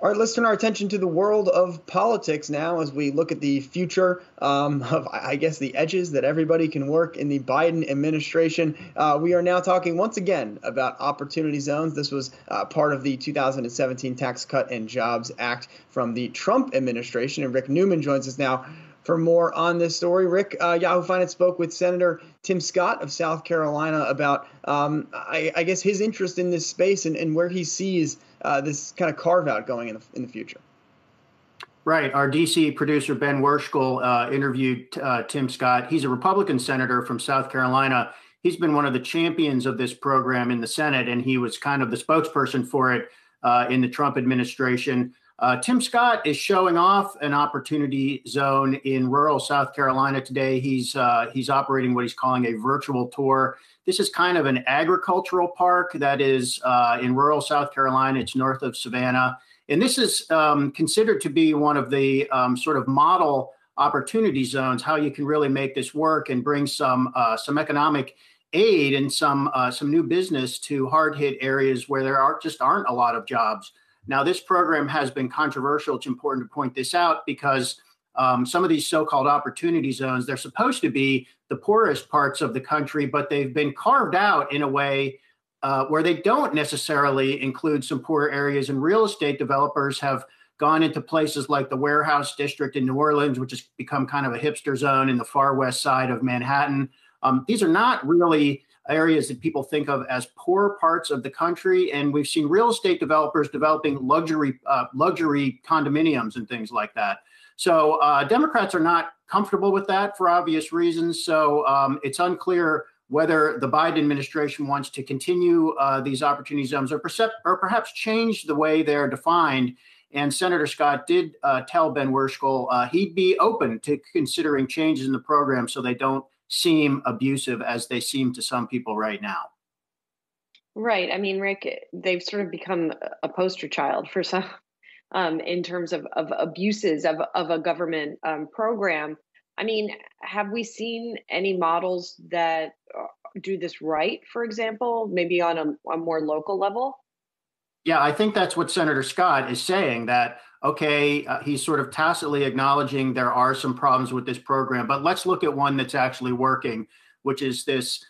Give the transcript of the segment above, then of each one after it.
All right, let's turn our attention to the world of politics now as we look at the future of, I guess, the edges that everybody can work in the Biden administration. We are now talking once again about opportunity zones. This was part of the 2017 Tax Cut and Jobs Act from the Trump administration. And Rick Newman joins us now for more on this story. Rick, Yahoo Finance spoke with Senator Tim Scott of South Carolina about, I guess, his interest in this space and where he sees this kind of carve out going in the future. Right. Our DC producer, Ben Werschel, interviewed Tim Scott. He's a Republican senator from South Carolina. He's been one of the champions of this program in the Senate, and he was kind of the spokesperson for it in the Trump administration. Tim Scott is showing off an opportunity zone in rural South Carolina today. He's operating what he's calling a virtual tour. This is kind of an agricultural park that is in rural South Carolina. It's north of Savannah. And this is considered to be one of the sort of model opportunity zones, how you can really make this work and bring some economic aid and some new business to hard-hit areas where there aren't a lot of jobs. Now, this program has been controversial. It's important to point this out because some of these so-called opportunity zones, they're supposed to be the poorest parts of the country, but they've been carved out in a way where they don't necessarily include some poor areas. And real estate developers have gone into places like the Warehouse District in New Orleans, which has become kind of a hipster zone in the far west side of Manhattan. These are not really areas that people think of as poor parts of the country. And we've seen real estate developers developing luxury condominiums and things like that. So Democrats are not comfortable with that for obvious reasons. So it's unclear whether the Biden administration wants to continue these opportunity zones or perhaps change the way they're defined. And Senator Scott did tell Ben Werschel he'd be open to considering changes in the program so they don't seem abusive as they seem to some people right now. Right. I mean, Rick, they've sort of become a poster child for some in terms of abuses of a government program. I mean, have we seen any models that do this right, for example, maybe on a more local level? Yeah, I think that's what Senator Scott is saying, that, okay, he's sort of tacitly acknowledging there are some problems with this program, but let's look at one that's actually working, which is this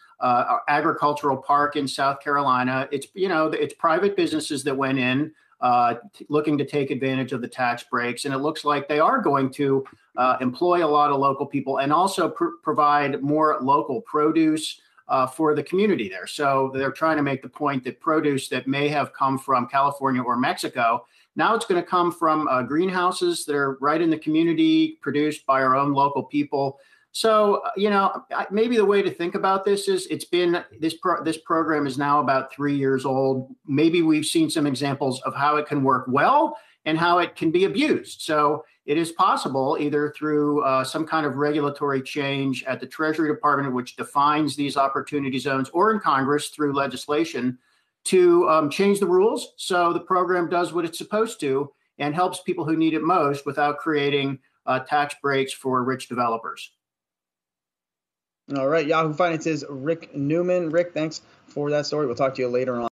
agricultural park in South Carolina. It's private businesses that went in looking to take advantage of the tax breaks. And it looks like they are going to employ a lot of local people and also provide more local produce for the community there. So they're trying to make the point that produce that may have come from California or Mexico, now it's going to come from greenhouses that are right in the community, produced by our own local people. So, maybe the way to think about this is this program is now about 3 years old. Maybe we've seen some examples of how it can work well and how it can be abused. So it is possible, either through some kind of regulatory change at the Treasury Department, which defines these opportunity zones, or in Congress through legislation, to change the rules so the program does what it's supposed to and helps people who need it most without creating tax breaks for rich developers. All right. Yahoo Finance's Rick Newman. Rick, thanks for that story. We'll talk to you later on.